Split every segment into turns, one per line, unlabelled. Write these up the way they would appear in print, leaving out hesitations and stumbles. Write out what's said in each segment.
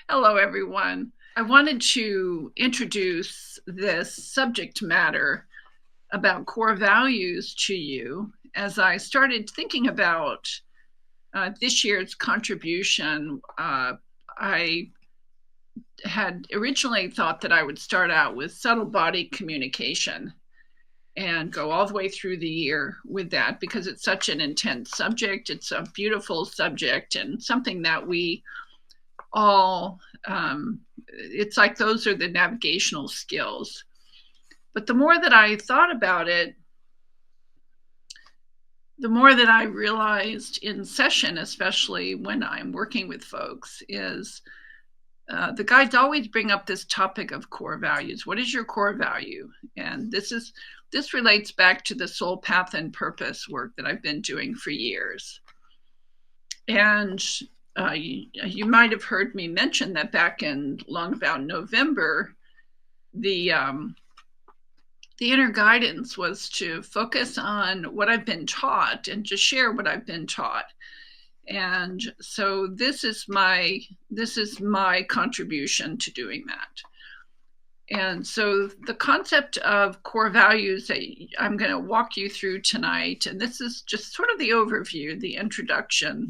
Hello, everyone. I wanted to introduce this subject matter about core values to you as I started thinking about this year's contribution. I had originally thought that I would start out with subtle body communication and go all the way through the year with that because it's such an intense subject. It's a beautiful subject and something that we all it's like those are the navigational skills. But the more that I thought about it, the more that I realized in session, especially when I'm working with folks, is the guides always bring up this topic of core values. What is your core value? And this relates back to the soul path and purpose work that I've been doing for years. And you might have heard me mention that back in long about November, the inner guidance was to focus on what I've been taught and to share what I've been taught. And so this is my contribution to doing that. And so the concept of core values that I'm going to walk you through tonight, and this is just sort of the overview, the introduction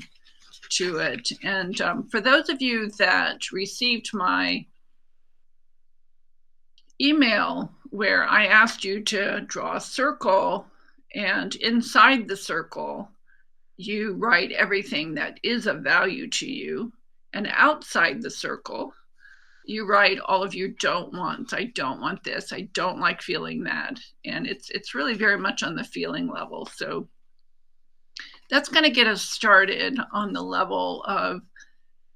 to it. And for those of you that received my email where I asked you to draw a circle, and inside the circle, you write everything that is of value to you, and outside the circle, you write all of your don't wants. I don't want this. I don't like feeling that. And it's really very much on the feeling level. So that's going to get us started on the level of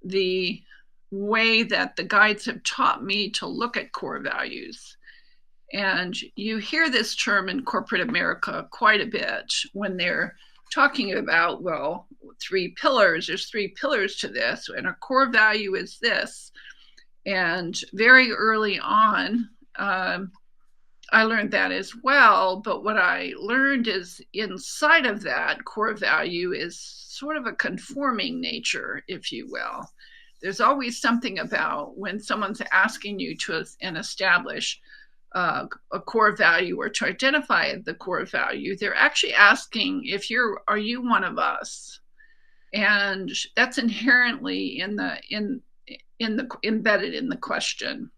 the way that the guides have taught me to look at core values. And you hear this term in corporate America quite a bit when they're talking about, well, three pillars. There's three pillars to this, and a core value is this. And very early on, I learned that as well. But what I learned is inside of that core value is sort of a conforming nature, if you will. There's always something about when someone's asking you to establish a core value or to identify the core value, they're actually asking if are you one of us? And that's inherently embedded in the question.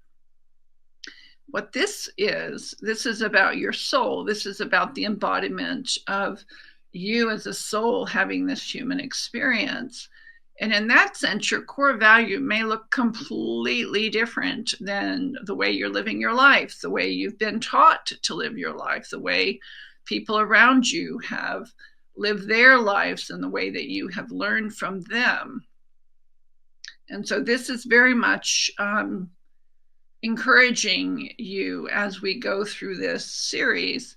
What this is about your soul. This is about the embodiment of you as a soul having this human experience. And in that sense, your core value may look completely different than the way you're living your life, the way you've been taught to live your life, the way people around you have lived their lives, and the way that you have learned from them. And so this is very much encouraging you as we go through this series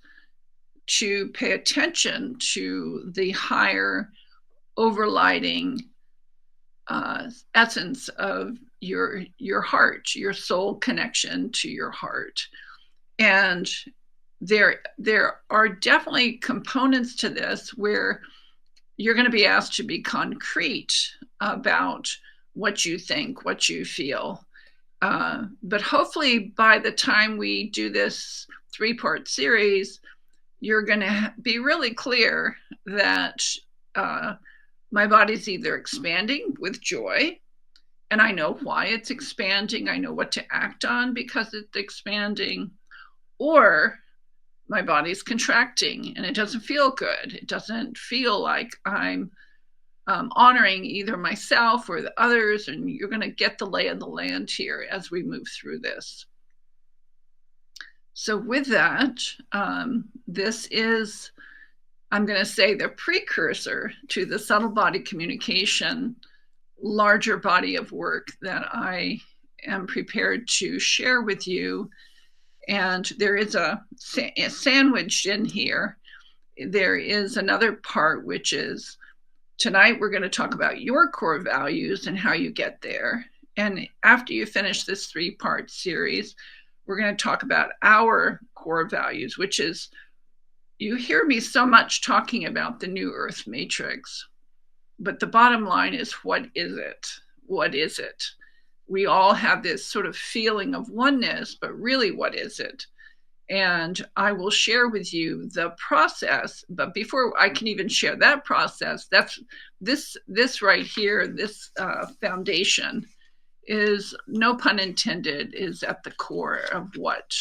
to pay attention to the higher overlighting essence of your heart, your soul connection to your heart. And there are definitely components to this where you're going to be asked to be concrete about what you think, what you feel. But hopefully by the time we do this 3-part series, you're going to be really clear that my body's either expanding with joy, and I know why it's expanding. I know what to act on because it's expanding, or my body's contracting and it doesn't feel good. It doesn't feel like I'm honoring either myself or the others, and you're going to get the lay of the land here as we move through this. So with that, this is, I'm going to say, the precursor to the subtle body communication, larger body of work that I am prepared to share with you. And there is a sandwiched in here. There is another part, which is tonight we're going to talk about your core values and how you get there. And after you finish this 3-part series, we're going to talk about our core values, which is, you hear me so much talking about the New Earth Matrix, but the bottom line is, what is it? What is it? we all have this sort of feeling of oneness, but really, what is it? And I will share with you the process. But before I can even share that process, that's this right here, this foundation is, no pun intended, is at the core of what,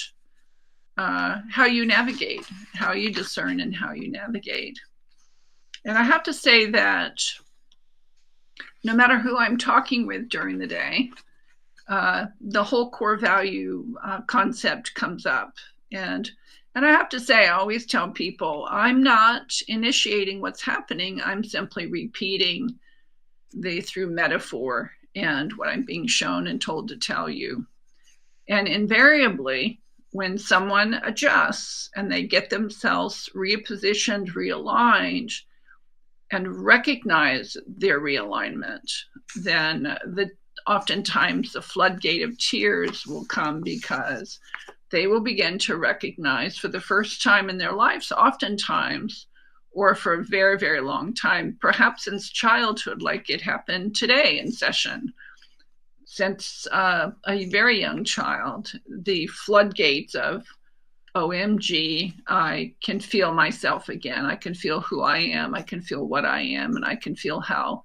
how you navigate, how you discern, and how you navigate. And I have to say that no matter who I'm talking with during the day, the whole core value concept comes up. And I have to say, I always tell people, I'm not initiating what's happening. I'm simply repeating through metaphor and what I'm being shown and told to tell you. And invariably, when someone adjusts and they get themselves repositioned, realigned, and recognize their realignment, then oftentimes the floodgate of tears will come, because they will begin to recognize for the first time in their lives, oftentimes, or for a very, very long time, perhaps since childhood, like it happened today in session, since a very young child, the floodgates of, OMG, I can feel myself again. I can feel who I am. I can feel what I am. And I can feel how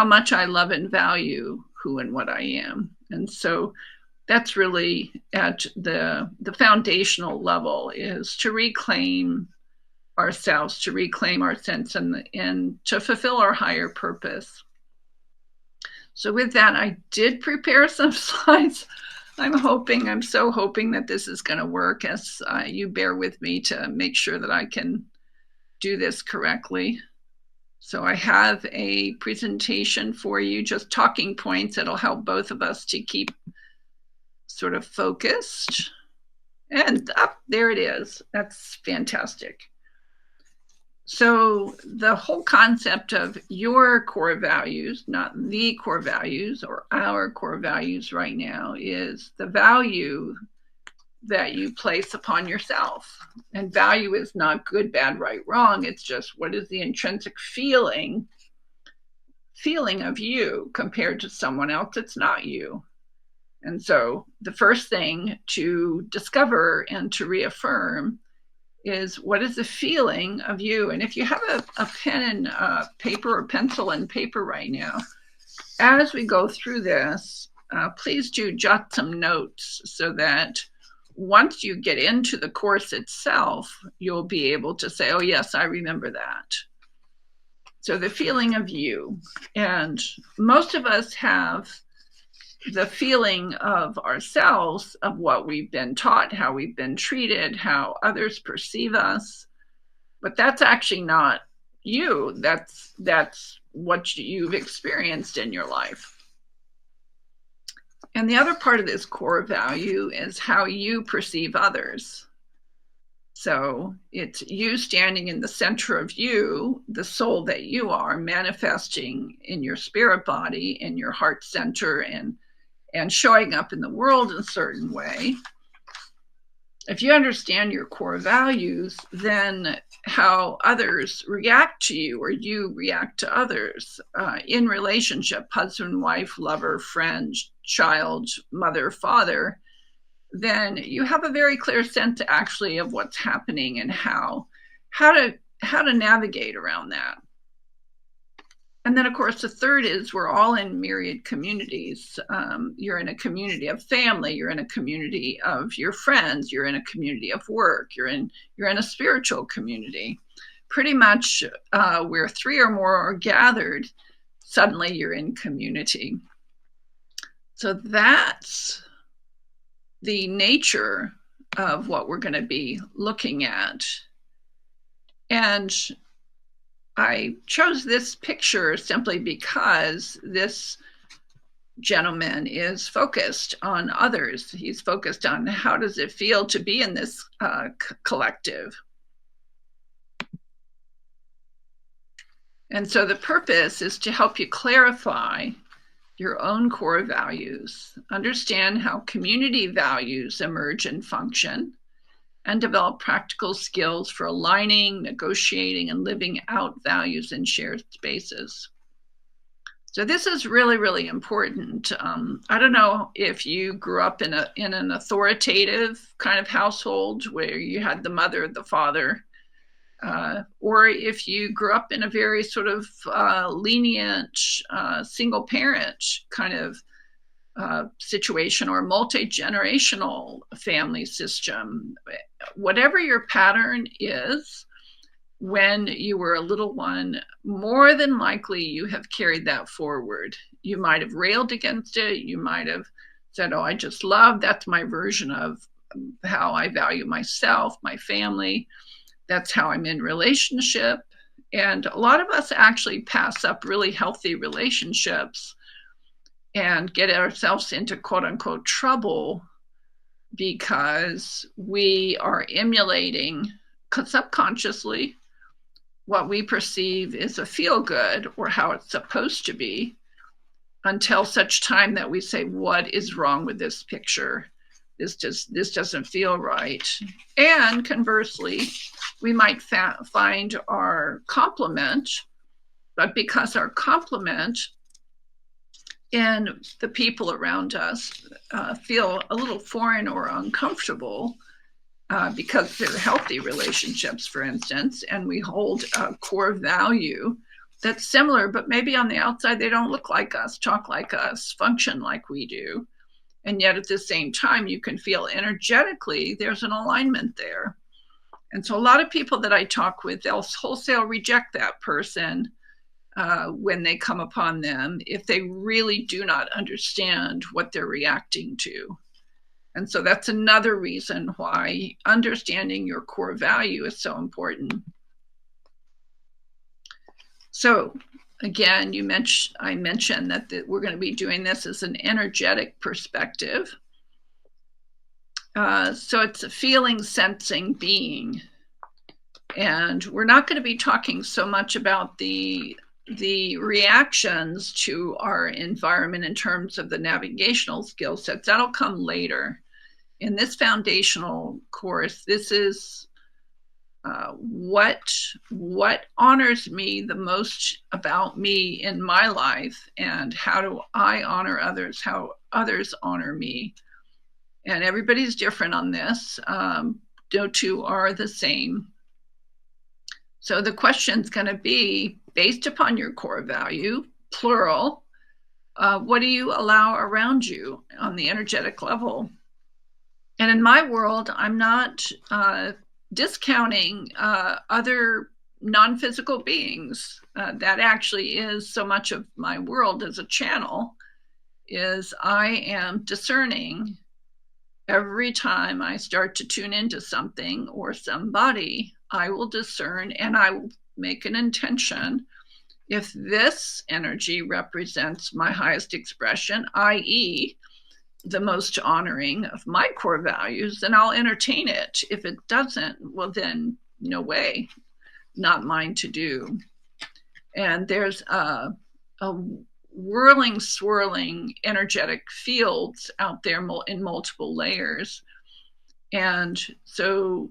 much I love and value who and what I am. And so that's really at the foundational level, is to reclaim ourselves, to reclaim our sense, and to fulfill our higher purpose. So with that, I did prepare some slides. I'm so hoping that this is going to work, as you bear with me to make sure that I can do this correctly. So I have a presentation for you, just talking points that'll help both of us to keep sort of focused. And there it is. That's fantastic. So the whole concept of your core values, not the core values or our core values right now, is the value that you place upon yourself. And value is not good, bad, right, wrong. It's just, what is the intrinsic feeling of you compared to someone else that's not you. And so the first thing to discover and to reaffirm is, what is the feeling of you? And if you have a pen and paper, or pencil and paper right now, as we go through this, please do jot some notes, so that once you get into the course itself, you'll be able to say, oh yes, I remember that. So the feeling of you. And most of us have the feeling of ourselves, of what we've been taught, how we've been treated, how others perceive us. But that's actually not you. That's what you've experienced in your life. And the other part of this core value is how you perceive others. So it's you standing in the center of you, the soul that you are, manifesting in your spirit body, in your heart center, and showing up in the world in a certain way. If you understand your core values, then how others react to you, or you react to others in relationship, husband, wife, lover, friend, child, mother, father, then you have a very clear sense actually of what's happening and how to navigate around that. And then, of course, the third is, we're all in myriad communities. You're in a community of family. You're in a community of your friends. You're in a community of work. You're in a spiritual community. Pretty much where three or more are gathered, suddenly you're in community. So that's the nature of what we're going to be looking at. And I chose this picture simply because this gentleman is focused on others. He's focused on, how does it feel to be in this collective? And so the purpose is to help you clarify your own core values, understand how community values emerge and function, and develop practical skills for aligning, negotiating, and living out values in shared spaces. So this is really, really important. I don't know if you grew up in an authoritative kind of household where you had the mother, the father, or if you grew up in a very sort of lenient single parent kind of situation or multi-generational family system. Whatever your pattern is, when you were a little one, more than likely you have carried that forward. You might have railed against it. You might have said, oh, I just love, that's my version of how I value myself, my family. That's how I'm in relationship. And a lot of us actually pass up really healthy relationships and get ourselves into quote unquote trouble because we are emulating subconsciously what we perceive is a feel good or how it's supposed to be until such time that we say, what is wrong with this picture? This doesn't feel right. And conversely, we might find our complement, but because our complement and the people around us feel a little foreign or uncomfortable because they're healthy relationships, for instance, and we hold a core value that's similar, but maybe on the outside they don't look like us, talk like us, function like we do. And yet at the same time, you can feel energetically there's an alignment there. And so a lot of people that I talk with, they'll wholesale reject that person when they come upon them if they really do not understand what they're reacting to. And so that's another reason why understanding your core value is so important. So again, I mentioned that we're going to be doing this as an energetic perspective. So it's a feeling, sensing, being. And we're not going to be talking so much about the reactions to our environment in terms of the navigational skill sets. That'll come later. In this foundational course, this is what honors me the most about me in my life, and how do I honor others, how others honor me. And everybody's different on this. No two are the same. So the question's going to be, based upon your core value, plural, what do you allow around you on the energetic level? And in my world, I'm not discounting other non-physical beings. That actually is so much of my world as a channel, is I am discerning every time I start to tune into something or somebody. I will discern and I will make an intention. If this energy represents my highest expression, i.e., the most honoring of my core values, then I'll entertain it. If it doesn't, well, then no way, not mine to do. And there's a whirling, swirling energetic fields out there in multiple layers. And so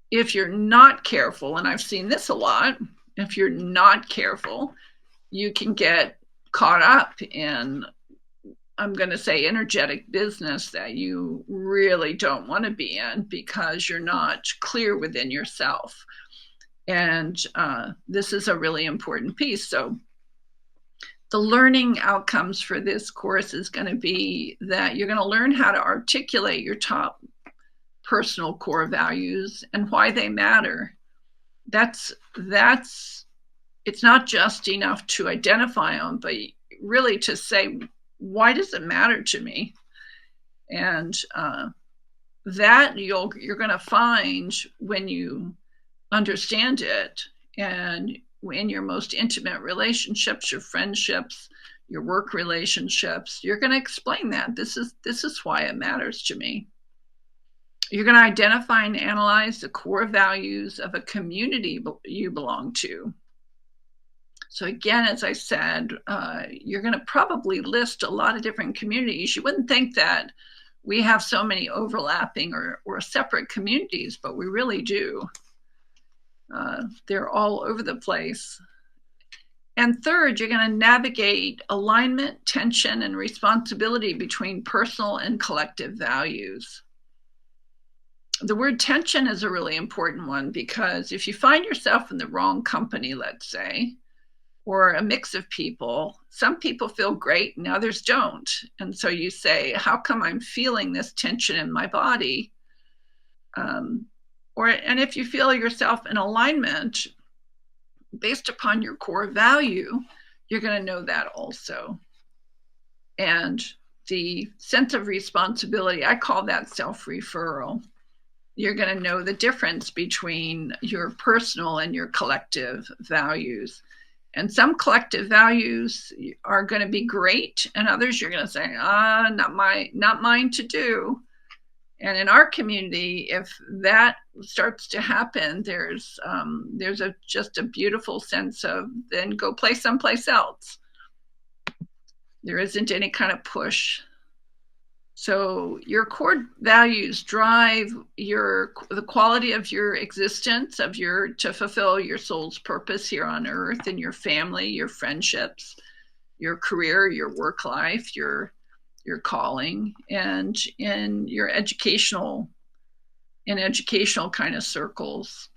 if you're not careful, and I've seen this a lot, if you're not careful, you can get caught up in, I'm going to say, energetic business that you really don't want to be in because you're not clear within yourself. And this is a really important piece. So the learning outcomes for this course is going to be that you're going to learn how to articulate your top personal core values and why they matter. That's it's not just enough to identify them, but really to say, why does it matter to me? And that you're going to find when you understand it, and in your most intimate relationships, your friendships, your work relationships, you're going to explain that this is why it matters to me. You're going to identify and analyze the core values of a community you belong to. So again, as I said, you're going to probably list a lot of different communities. You wouldn't think that we have so many overlapping or separate communities, but we really do. They're all over the place. And third, you're going to navigate alignment, tension, and responsibility between personal and collective values. The word tension is a really important one, because if you find yourself in the wrong company, let's say, or a mix of people, some people feel great and others don't. And so you say, how come I'm feeling this tension in my body? And if you feel yourself in alignment based upon your core value, you're going to know that also. And the sense of responsibility, I call that self-referral. You're going to know the difference between your personal and your collective values. And some collective values are going to be great, and others you're going to say, not mine to do. And in our community, if that starts to happen, there's just a beautiful sense of, then go play someplace else. There isn't any kind of push. So your core values drive the quality of your existence, to fulfill your soul's purpose here on earth, in your family, your friendships, your career, your work life, your calling, and in your educational kind of circles.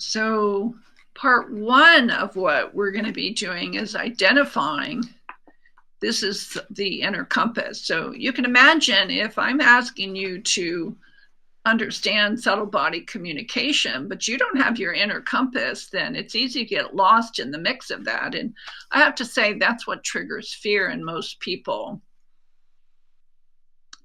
So part one of what we're going to be doing is identifying. This is the inner compass. So you can imagine, if I'm asking you to understand subtle body communication, but you don't have your inner compass, then it's easy to get lost in the mix of that. And I have to say, that's what triggers fear in most people,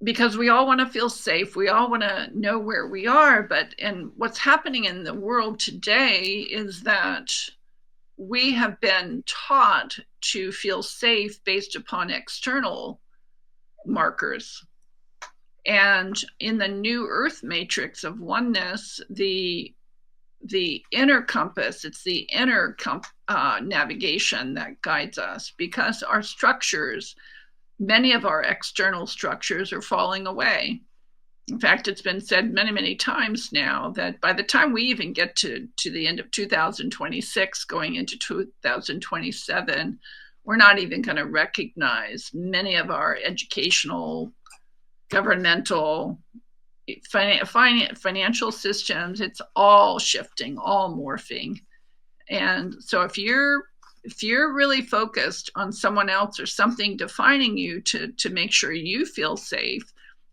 because we all want to feel safe. We all want to know where we are. And what's happening in the world today is that we have been taught to feel safe based upon external markers. And in the new earth matrix of oneness, the inner compass, it's the inner navigation that guides us, because our structures, many of our external structures, are falling away. In fact, it's been said many, many times now that by the time we even get to the end of 2026, going into 2027, we're not even going to recognize many of our educational, governmental, financial systems. It's all shifting, all morphing. And so if you're really focused on someone else or something defining you to make sure you feel safe,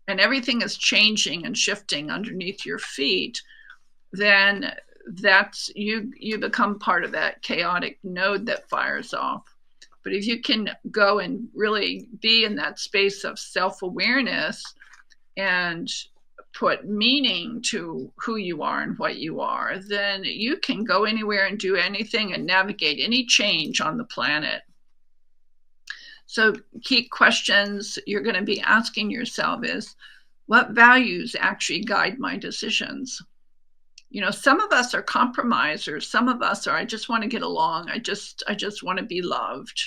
and everything is changing and shifting underneath your feet, then that's you become part of that chaotic node that fires off. But if you can go and really be in that space of self-awareness and put meaning to who you are and what you are, then you can go anywhere and do anything and navigate any change on the planet. So key questions you're going to be asking yourself is, what values actually guide my decisions? Some of us are compromisers. Some of us are, I just want to get along. I just want to be loved.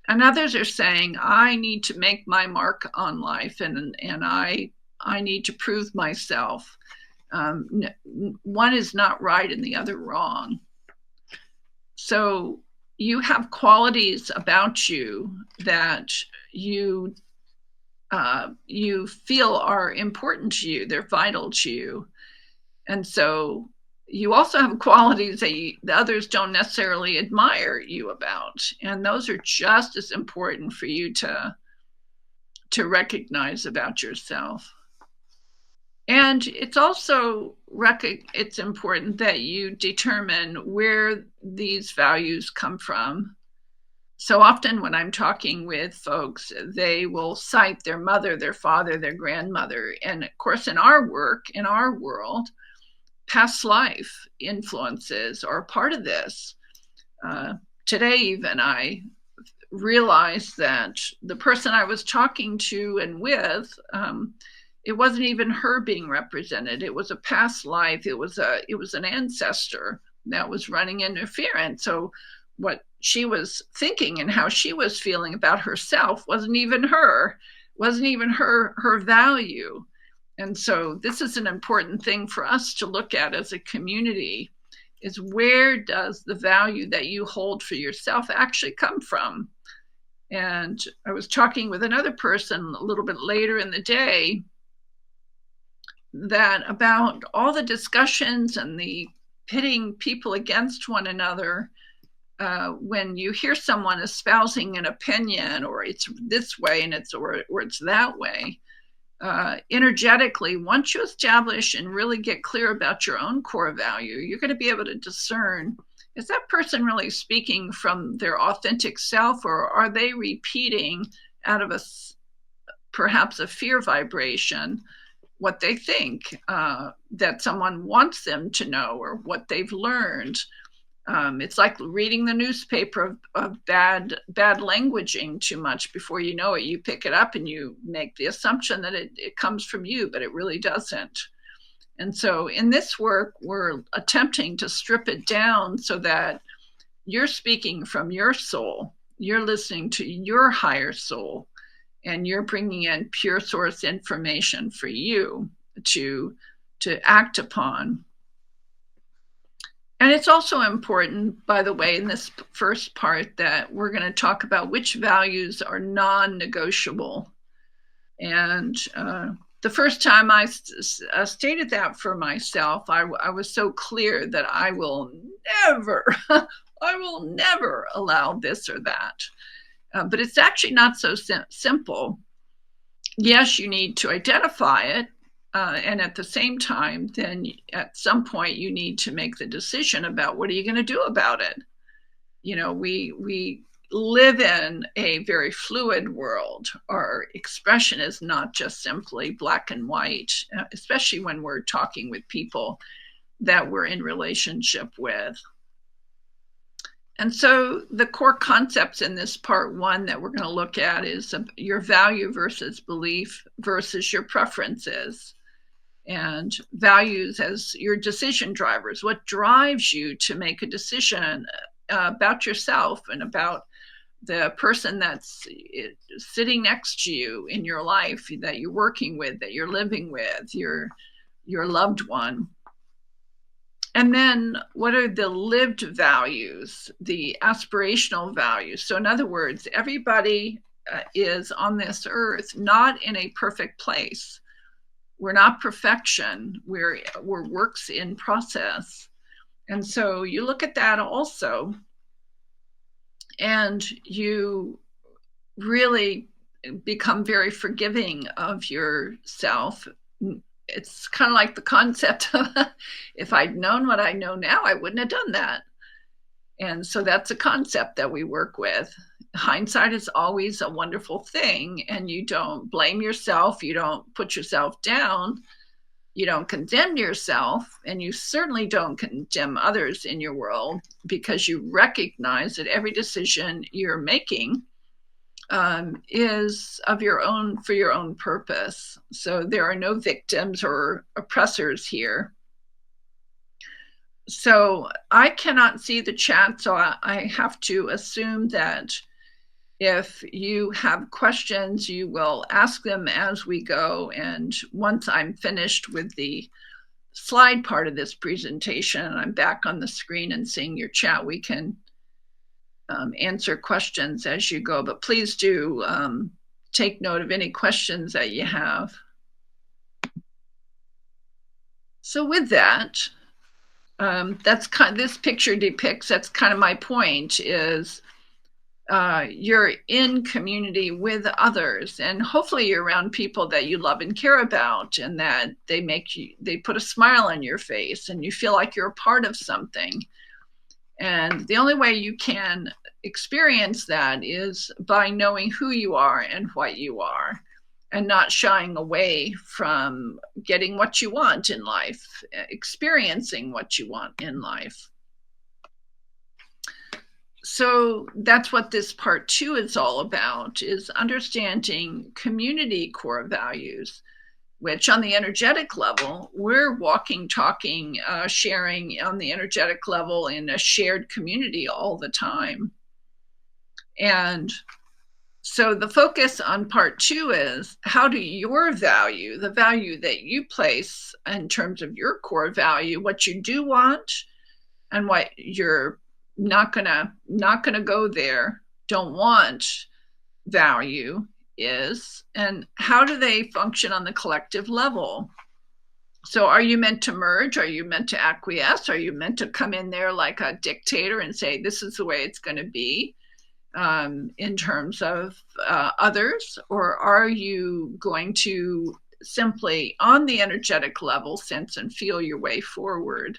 And others are saying, I need to make my mark on life, and I need to prove myself. One is not right and the other wrong. So you have qualities about you that you feel are important to you. They're vital to you. And so you also have qualities that the others don't necessarily admire you about. And those are just as important for you to recognize about yourself. And it's also it's important that you determine where these values come from. So often when I'm talking with folks, they will cite their mother, their father, their grandmother. And of course, in our work, in our world, past life influences are part of this. Today, even, I realized that the person I was talking to and with, it wasn't even her being represented. It was a past life. It was an ancestor that was running interference. So what she was thinking and how she was feeling about herself wasn't even her value. And so this is an important thing for us to look at as a community, is where does the value that you hold for yourself actually come from? And I was talking with another person a little bit later in the day that about all the discussions and the pitting people against one another. When you hear someone espousing an opinion, or it's this way and or it's that way, energetically, once you establish and really get clear about your own core value, you're going to be able to discern, is that person really speaking from their authentic self, or are they repeating out of perhaps a fear vibration what they think that someone wants them to know, or what they've learned. It's like reading the newspaper of bad languaging too much. Before you know it, you pick it up and you make the assumption that it comes from you, but it really doesn't. And so in this work, we're attempting to strip it down so that you're speaking from your soul, you're listening to your higher soul, and you're bringing in pure source information for you to act upon. And it's also important, by the way, in this first part, that we're going to talk about which values are non-negotiable. And the first time I stated that for myself, I was so clear that I will never allow this or that. But it's actually not so simple. Yes, you need to identify it. And at the same time, then at some point you need to make the decision about what are you going to do about it. You know, we live in a very fluid world. Our expression is not just simply black and white, especially when we're talking with people that we're in relationship with. And so the core concepts in this part one that we're going to look at is your value versus belief versus your preferences. And values as your decision drivers, what drives you to make a decision about yourself and about the person that's sitting next to you in your life, that you're working with, that you're living with, your loved one. And then what are the lived values, the aspirational values? So in other words, everybody is on this earth not in a perfect place. We're not perfection. We're works in process. And so you look at that also, and you really become very forgiving of yourself. It's kind of like the concept of if I'd known what I know now, I wouldn't have done that. And so that's a concept that we work with. Hindsight is always a wonderful thing, and you don't blame yourself, you don't put yourself down, you don't condemn yourself, and you certainly don't condemn others in your world, because you recognize that every decision you're making is of your own, for your own purpose. So there are no victims or oppressors here. So I cannot see the chat, so I have to assume that if you have questions, you will ask them as we go. And once I'm finished with the slide part of this presentation, and I'm back on the screen and seeing your chat, we can answer questions as you go. But please do take note of any questions that you have. So with that, that's this picture depicts, that's kind of my point, is you're in community with others, and hopefully you're around people that you love and care about, and that they put a smile on your face and you feel like you're a part of something. And the only way you can experience that is by knowing who you are and what you are, and not shying away from getting what you want in life, experiencing what you want in life. So that's what this part two is all about, is understanding community core values, which on the energetic level, we're walking, talking, sharing on the energetic level in a shared community all the time. And so the focus on part two is, how do your value, the value that you place in terms of your core value, what you do want, and what you're not gonna go there, don't want value is, and how do they function on the collective level. So are you meant to merge? Are you meant to acquiesce? Are you meant to come in there like a dictator and say, this is the way it's going to be in terms of others? Or are you going to simply, on the energetic level, sense and feel your way forward?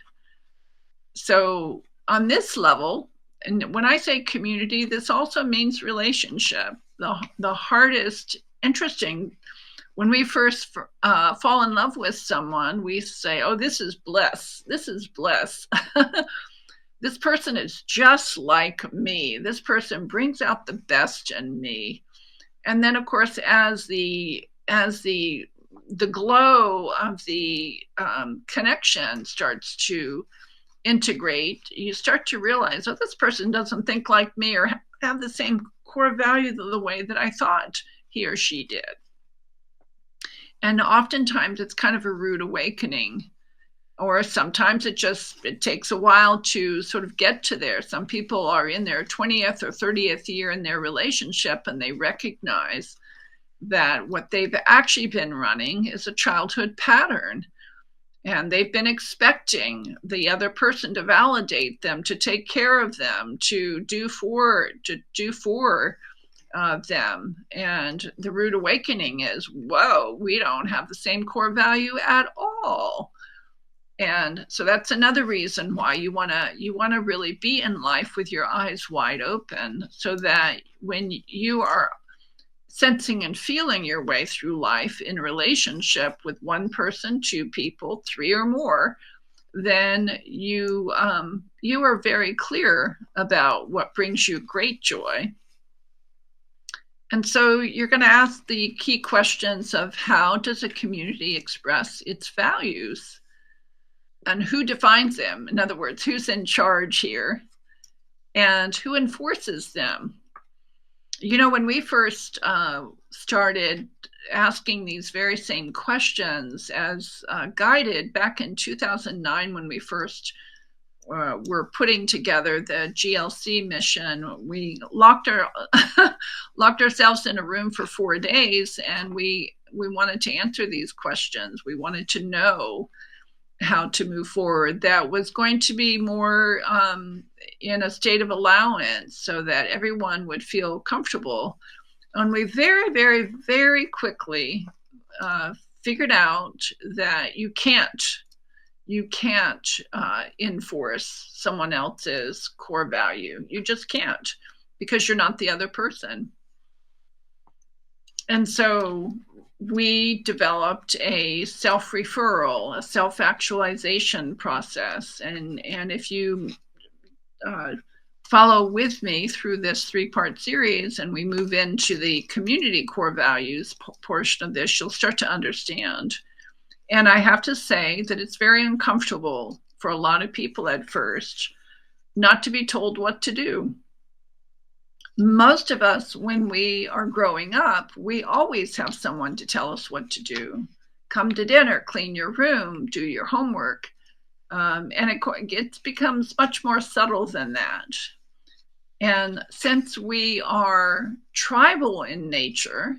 So on this level, and when I say community, this also means relationship. The hardest, interesting, when we first fall in love with someone, we say, oh, this is bliss. This is bliss. This person is just like me. This person brings out the best in me. And then, of course, as the glow of the connection starts to integrate, you start to realize, oh, this person doesn't think like me or have the same core value the way that I thought he or she did. And oftentimes it's kind of a rude awakening, or sometimes it takes a while to sort of get to there. Some people are in their 20th or 30th year in their relationship, and they recognize that what they've actually been running is a childhood pattern. And they've been expecting the other person to validate them, to take care of them, to do for them. And the rude awakening is, whoa, we don't have the same core value at all. And so that's another reason why you want to really be in life with your eyes wide open, so that when you are sensing and feeling your way through life in relationship with one person, two people, three or more, then you are very clear about what brings you great joy. And so you're going to ask the key questions of, how does a community express its values? And who defines them? In other words, who's in charge here? And who enforces them? You know, when we first started asking these very same questions as guided back in 2009, when we first were putting together the GLC mission, we locked ourselves in a room for 4 days, and we wanted to answer these questions. We wanted to know how to move forward. That was going to be more in a state of allowance, so that everyone would feel comfortable. And we very, very, very quickly figured out that you can't enforce someone else's core value. You just can't, because you're not the other person. And so we developed a self-referral, a self-actualization process. And if you follow with me through this 3-part series, and we move into the community core values portion of this, you'll start to understand. And I have to say that it's very uncomfortable for a lot of people at first not to be told what to do. Most of us, when we are growing up, we always have someone to tell us what to do. Come to dinner, clean your room, do your homework. And it becomes much more subtle than that. And since we are tribal in nature,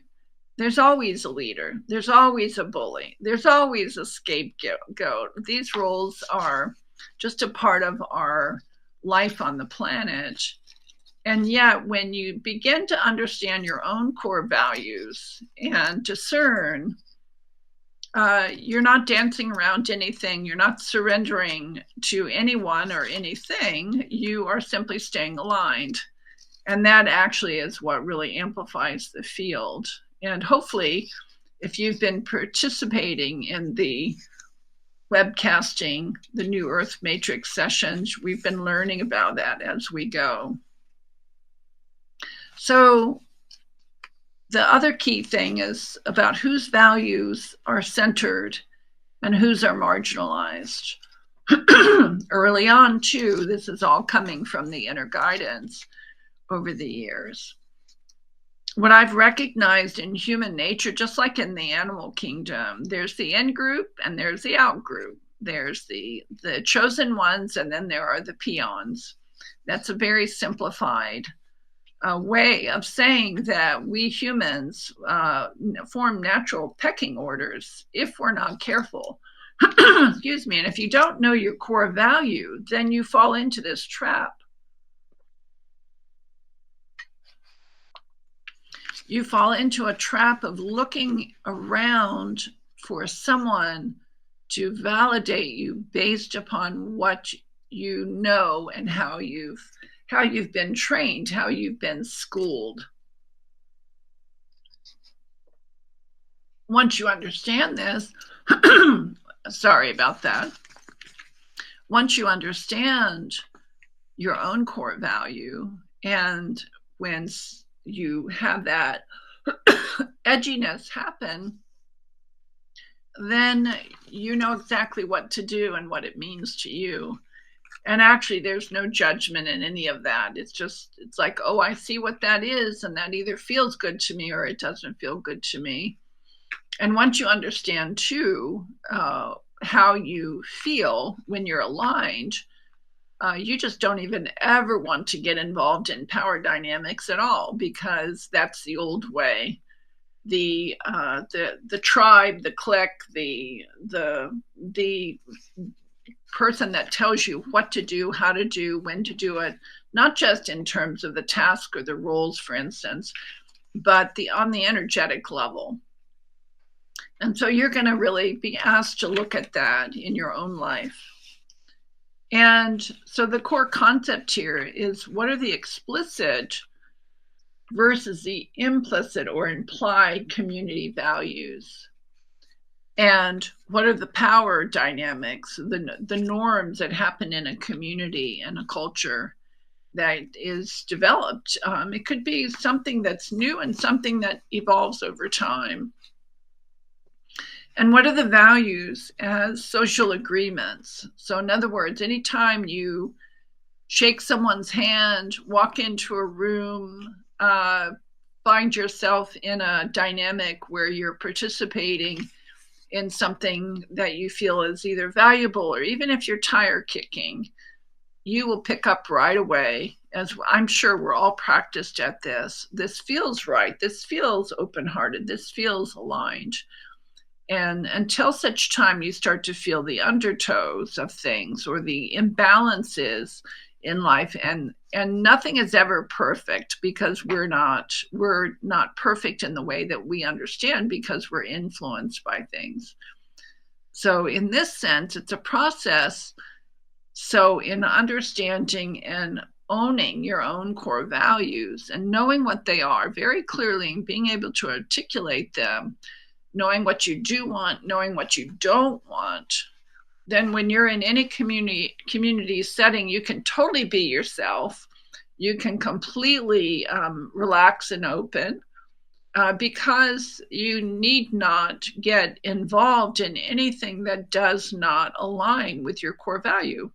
there's always a leader. There's always a bully. There's always a scapegoat. These roles are just a part of our life on the planet. And yet, when you begin to understand your own core values and discern, you're not dancing around anything. You're not surrendering to anyone or anything. You are simply staying aligned. And that actually is what really amplifies the field. And hopefully, if you've been participating in the webcasting, the New Earth Matrix sessions, we've been learning about that as we go. So the other key thing is about whose values are centered and whose are marginalized. Early on, too, this is all coming from the inner guidance over the years. What I've recognized in human nature, just like in the animal kingdom, there's the in group and there's the out group. There's the chosen ones, and then there are the peons. That's a very simplified way of saying that we humans form natural pecking orders if we're not careful. Excuse me. And if you don't know your core value, then you fall into this trap. You fall into a trap of looking around for someone to validate you based upon what you know and how you've been trained, how you've been schooled. Once you understand this, sorry about that. Once you understand your own core value, and when you have that edginess happen, then you know exactly what to do and what it means to you. And actually, there's no judgment in any of that. It's like, oh, I see what that is, and that either feels good to me or it doesn't feel good to me. And once you understand, too, how you feel when you're aligned, you just don't even ever want to get involved in power dynamics at all, because that's the old way. The tribe, the clique, the person that tells you what to do, how to do, when to do it, not just in terms of the task or the roles, for instance, but on the energetic level. And so you're going to really be asked to look at that in your own life. And so the core concept here is, what are the explicit versus the implicit or implied community values? And what are the power dynamics, the norms that happen in a community and a culture that is developed? It could be something that's new and something that evolves over time. And what are the values as social agreements? So in other words, anytime you shake someone's hand, walk into a room, find yourself in a dynamic where you're participating in something that you feel is either valuable, or even if you're tire kicking, you will pick up right away, as I'm sure we're all practiced at this. This feels right. This feels open-hearted. This feels aligned. And until such time you start to feel the undertows of things or the imbalances in life, and nothing is ever perfect, because we're not perfect in the way that we understand, because we're influenced by things. So in this sense, it's a process. So in understanding and owning your own core values and knowing what they are very clearly and being able to articulate them, knowing what you do want, knowing what you don't want, then when you're in any community setting, you can totally be yourself. You can completely relax and open, because you need not get involved in anything that does not align with your core value,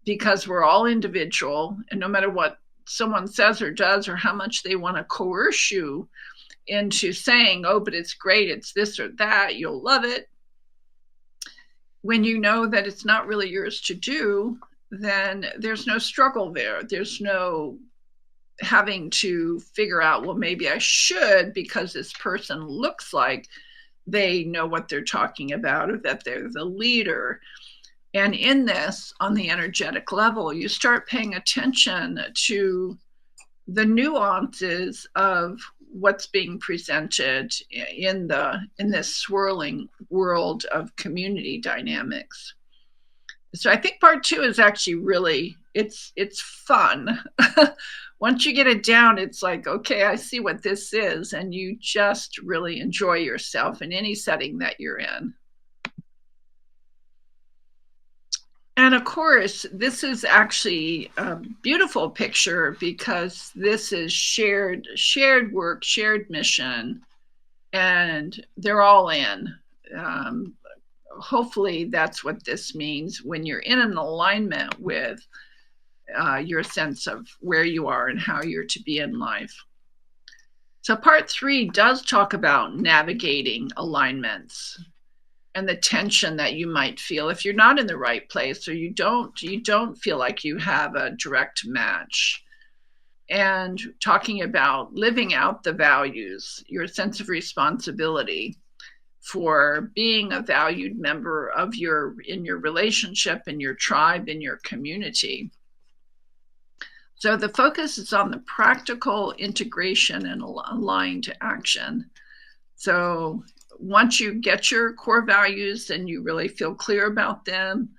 because we're all individual, and no matter what someone says or does, or how much they want to coerce you into saying, oh, but it's great, it's this or that, you'll love it, when you know that it's not really yours to do, then there's no struggle there. There's no having to figure out, well, maybe I should, because this person looks like they know what they're talking about, or that they're the leader. And in this, on the energetic level, you start paying attention to the nuances of what's being presented in this swirling world of community dynamics. So I think part 2 is actually really, it's fun. Once you get it down, it's like, okay, I see what this is, and you just really enjoy yourself in any setting that you're in. And of course, this is actually a beautiful picture, because this is shared work, shared mission, and they're all in. Hopefully that's what this means when you're in an alignment with your sense of where you are and how you're to be in life. So part 3 does talk about navigating alignments. and the tension that you might feel if you're not in the right place, or you don't feel like you have a direct match. And talking about living out the values, your sense of responsibility for being a valued member of in your relationship, in your tribe, in your community. So the focus is on the practical integration and aligned action. So once you get your core values and you really feel clear about them,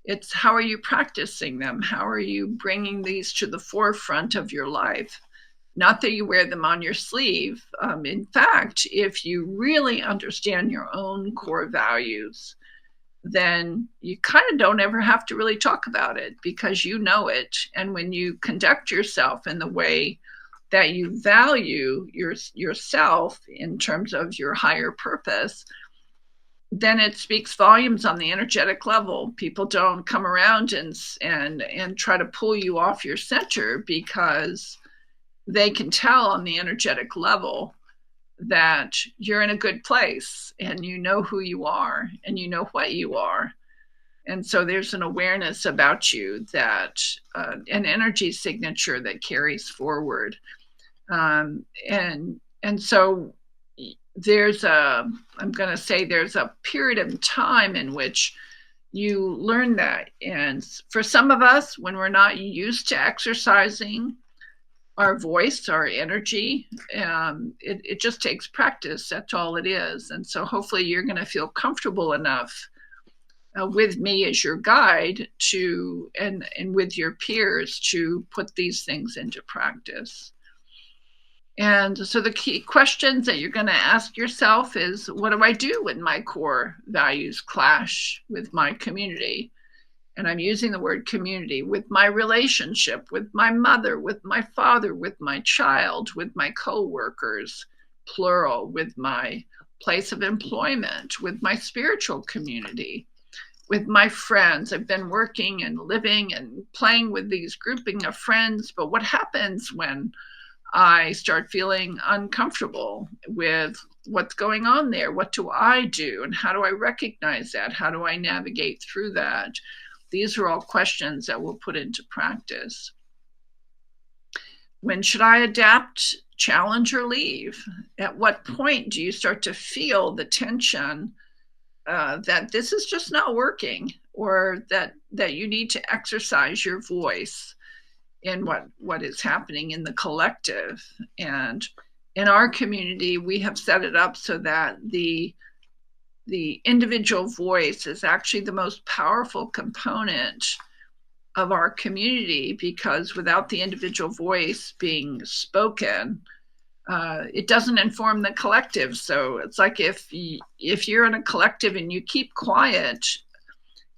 it's how are you practicing them? How are you bringing these to the forefront of your life? Not that you wear them on your sleeve. In fact, if you really understand your own core values, then you kind of don't ever have to really talk about it because you know it. And when you conduct yourself in the way that you value yourself in terms of your higher purpose, then it speaks volumes on the energetic level. People don't come around and try to pull you off your center because they can tell on the energetic level that you're in a good place and you know who you are and you know what you are. And so there's an awareness about you that an energy signature that carries forward. And so there's I'm going to say there's a period of time in which you learn that. And for some of us, when we're not used to exercising our voice, our energy, it just takes practice. That's all it is. And so hopefully you're going to feel comfortable enough with me as your guide to, and with your peers to put these things into practice. And so the key questions that you're going to ask yourself is, what do I do when my core values clash with my community? And I'm using the word community, with my relationship, with my mother, with my father, with my child, with my coworkers, plural, with my place of employment, with my spiritual community, with my friends. I've been working and living and playing with these grouping of friends, but what happens when I start feeling uncomfortable with what's going on there? What do I do? And how do I recognize that? How do I navigate through that? These are all questions that we'll put into practice. When should I adapt, challenge, or leave? At what point do you start to feel the tension that this is just not working, or that you need to exercise your voice in what is happening in the collective? And in our community, we have set it up so that the individual voice is actually the most powerful component of our community, because without the individual voice being spoken, it doesn't inform the collective. So it's like if you're in a collective and you keep quiet,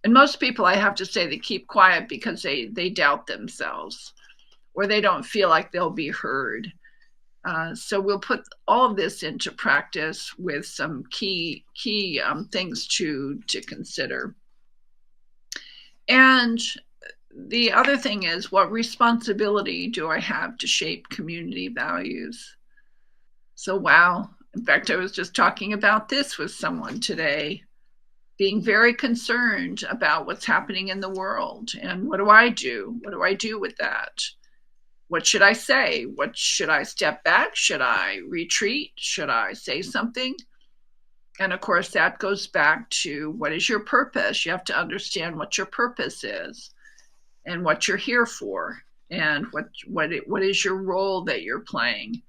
and most people, I have to say, they keep quiet because they doubt themselves, or they don't feel like they'll be heard. So we'll put all of this into practice with some key things to consider. And the other thing is, what responsibility do I have to shape community values? So, wow. In fact, I was just talking about this with someone today, being very concerned about what's happening in the world. And what do I do? What do I do with that? What should I say? What should I step back? Should I retreat? Should I say something? And of course, that goes back to, what is your purpose? You have to understand what your purpose is and what you're here for, and what is your role that you're playing.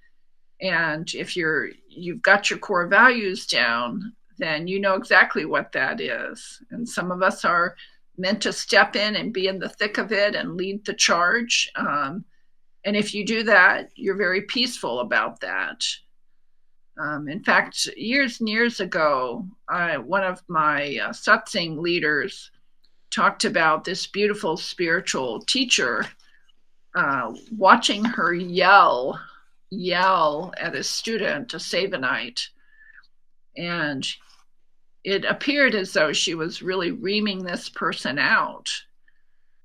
And if you've got your core values down, then you know exactly what that is. And some of us are meant to step in and be in the thick of it and lead the charge. And if you do that, you're very peaceful about that. In fact, years and years ago, one of my satsang leaders talked about this beautiful spiritual teacher watching her yell at a student, a Savanite. And it appeared as though she was really reaming this person out.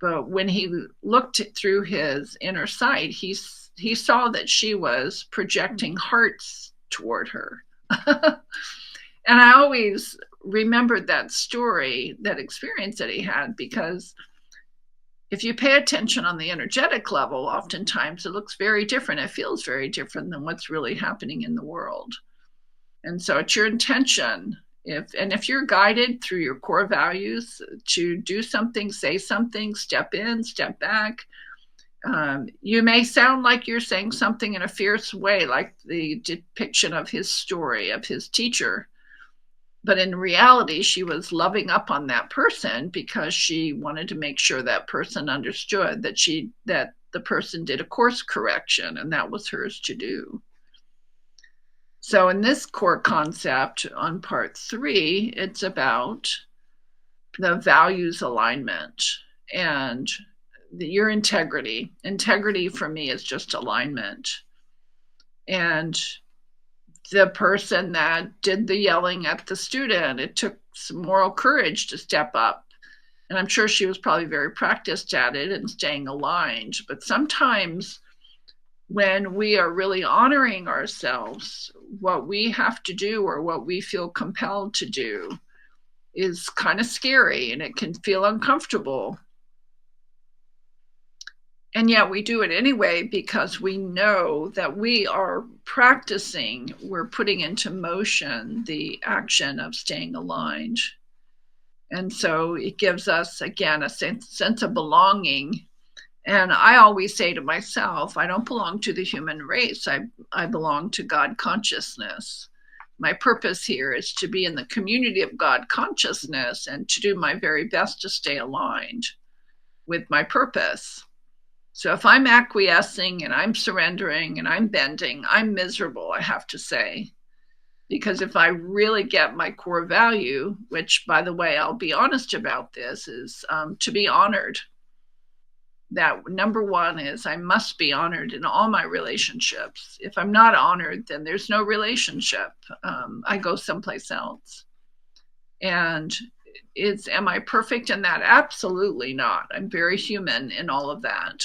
But when he looked through his inner sight, he saw that she was projecting hearts toward her. And I always remembered that story, that experience that he had, because if you pay attention on the energetic level, oftentimes it looks very different. It feels very different than what's really happening in the world. And so it's your intention. If you're guided through your core values to do something, say something, step in, step back, you may sound like you're saying something in a fierce way, like the depiction of his story of his teacher. But in reality, she was loving up on that person because she wanted to make sure that person understood that the person did a course correction, and that was hers to do. So in this core concept on part 3, it's about the values alignment and your integrity. Integrity for me is just alignment. And the person that did the yelling at the student, it took some moral courage to step up. And I'm sure she was probably very practiced at it and staying aligned. But sometimes when we are really honoring ourselves, what we have to do or what we feel compelled to do is kind of scary, and it can feel uncomfortable. And yet we do it anyway because we know that we are practicing, we're putting into motion the action of staying aligned. And so it gives us, again, a sense of belonging. And I always say to myself, I don't belong to the human race. I belong to God consciousness. My purpose here is to be in the community of God consciousness and to do my very best to stay aligned with my purpose. So if I'm acquiescing and I'm surrendering and I'm bending, I'm miserable, I have to say. Because if I really get my core value, which, by the way, I'll be honest about this, is to be honored. That number one is I must be honored in all my relationships. If I'm not honored, then there's no relationship. I go someplace else. And am I perfect in that? Absolutely not. I'm very human in all of that.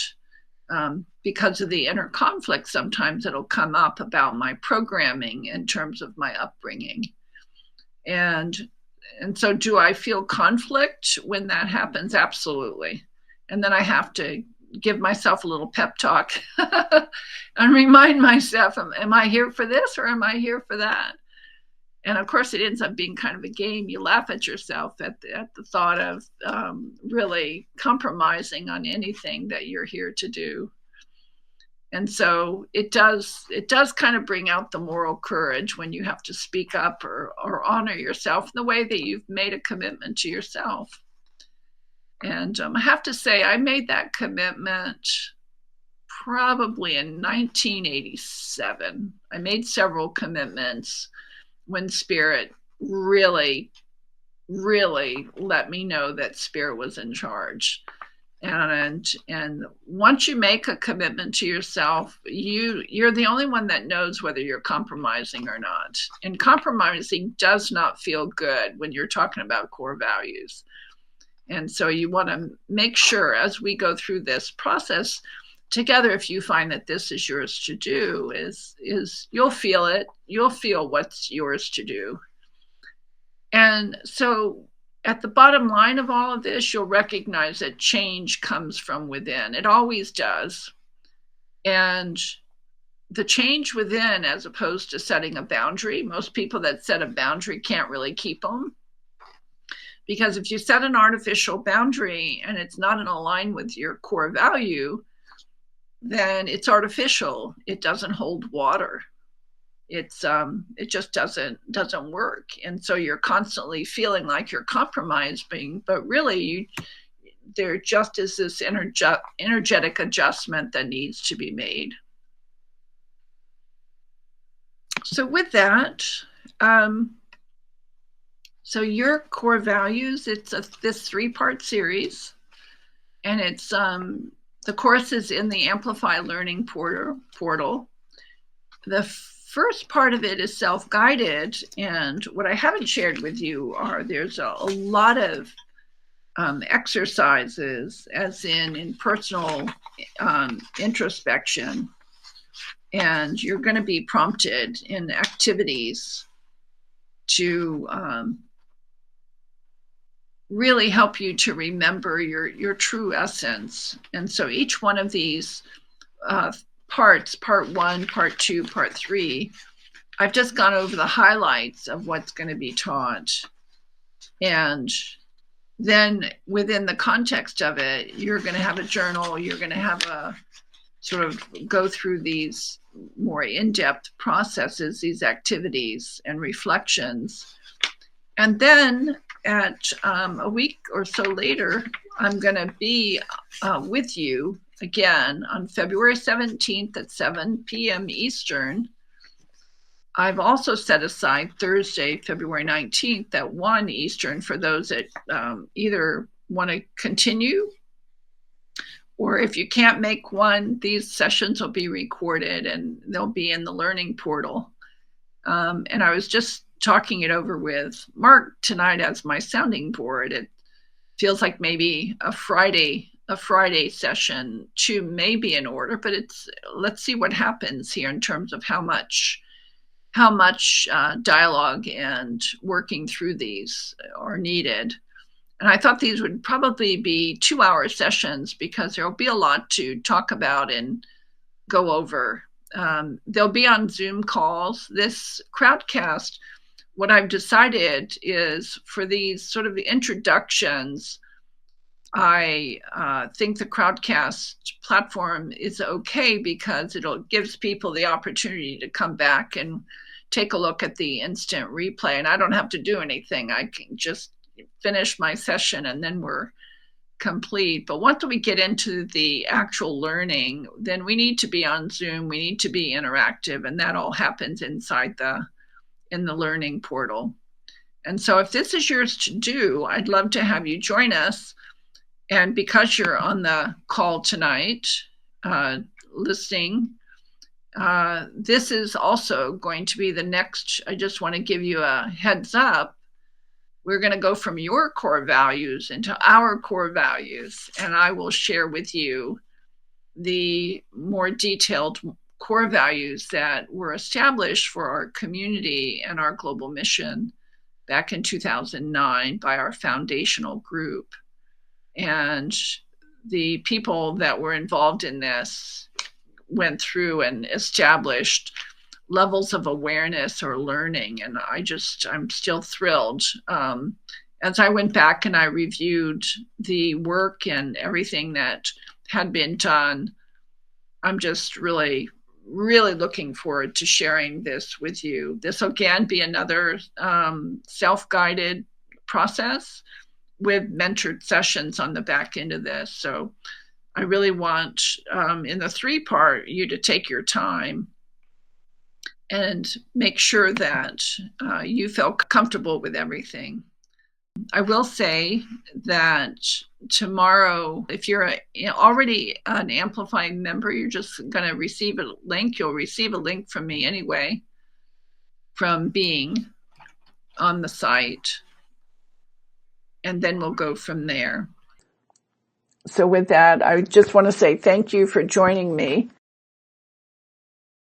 Because of the inner conflict, sometimes it'll come up about my programming in terms of my upbringing. And so do I feel conflict when that happens? Absolutely. And then I have to give myself a little pep talk and remind myself, am I here for this or am I here for that? And of course, it ends up being kind of a game. You laugh at yourself at the thought of really compromising on anything that you're here to do. And so it does kind of bring out the moral courage when you have to speak up or honor yourself in the way that you've made a commitment to yourself. And I have to say, I made that commitment probably in 1987. I made several commitments when Spirit really, really let me know that Spirit was in charge. And once you make a commitment to yourself, you're the only one that knows whether you're compromising or not. And compromising does not feel good when you're talking about core values. And so you want to make sure as we go through this process together, if you find that this is yours to do, is you'll feel it. You'll feel what's yours to do. And so at the bottom line of all of this, you'll recognize that change comes from within. It always does. And the change within, as opposed to setting a boundary, most people that set a boundary can't really keep them. Because if you set an artificial boundary and it's not in line with your core value, then it's artificial. It doesn't hold water. It just doesn't work. And so you're constantly feeling like you're compromising, but really there just is this energetic adjustment that needs to be made. So with that, so your core values, it's this 3-part series, and it's the course is in the Amplify Learning portal. The first part of it is self-guided, and what I haven't shared with you there's a lot of exercises, as in personal introspection, and you're going to be prompted in activities to really help you to remember your true essence. And so each one of these parts, part 1, part 2, part 3, I've just gone over the highlights of what's going to be taught. And then within the context of it, you're going to have a journal, you're going to have a sort of go through these more in-depth processes, these activities and reflections. And then at a week or so later, I'm going to be with you again on February 17th at 7 p.m. Eastern. I've also set aside Thursday, February 19th at 1 Eastern for those that either want to continue, or if you can't make one, these sessions will be recorded and they'll be in the learning portal. And I was just talking it over with Mark tonight as my sounding board. It feels like maybe a Friday session to maybe in order, but let's see what happens here in terms of how much dialogue and working through these are needed. And I thought these would probably be 2-hour sessions because there'll be a lot to talk about and go over. They'll be on Zoom calls. This Crowdcast, what I've decided is for these sort of introductions, I think the Crowdcast platform is okay because it gives people the opportunity to come back and take a look at the instant replay. And I don't have to do anything. I can just finish my session and then we're complete. But once we get into the actual learning, then we need to be on Zoom. We need to be interactive, and that all happens in the learning portal. And so if this is yours to do, I'd love to have you join us. And because you're on the call tonight, listening, this is also going to be the next. I just want to give you a heads up. We're going to go from your core values into our core values, and I will share with you the more detailed core values that were established for our community and our global mission back in 2009 by our foundational group. And the people that were involved in this went through and established levels of awareness or learning. And I'm still thrilled. As I went back and I reviewed the work and everything that had been done, I'm just really, really looking forward to sharing this with you. This will again be another self-guided process with mentored sessions on the back end of this. So I really want, in the 3-part, you to take your time and make sure that you feel comfortable with everything. I will say that tomorrow, if you're already an Amplify member, you're just going to receive a link. You'll receive a link from me anyway, from being on the site. And then we'll go from there. So with that, I just want to say thank you for joining me.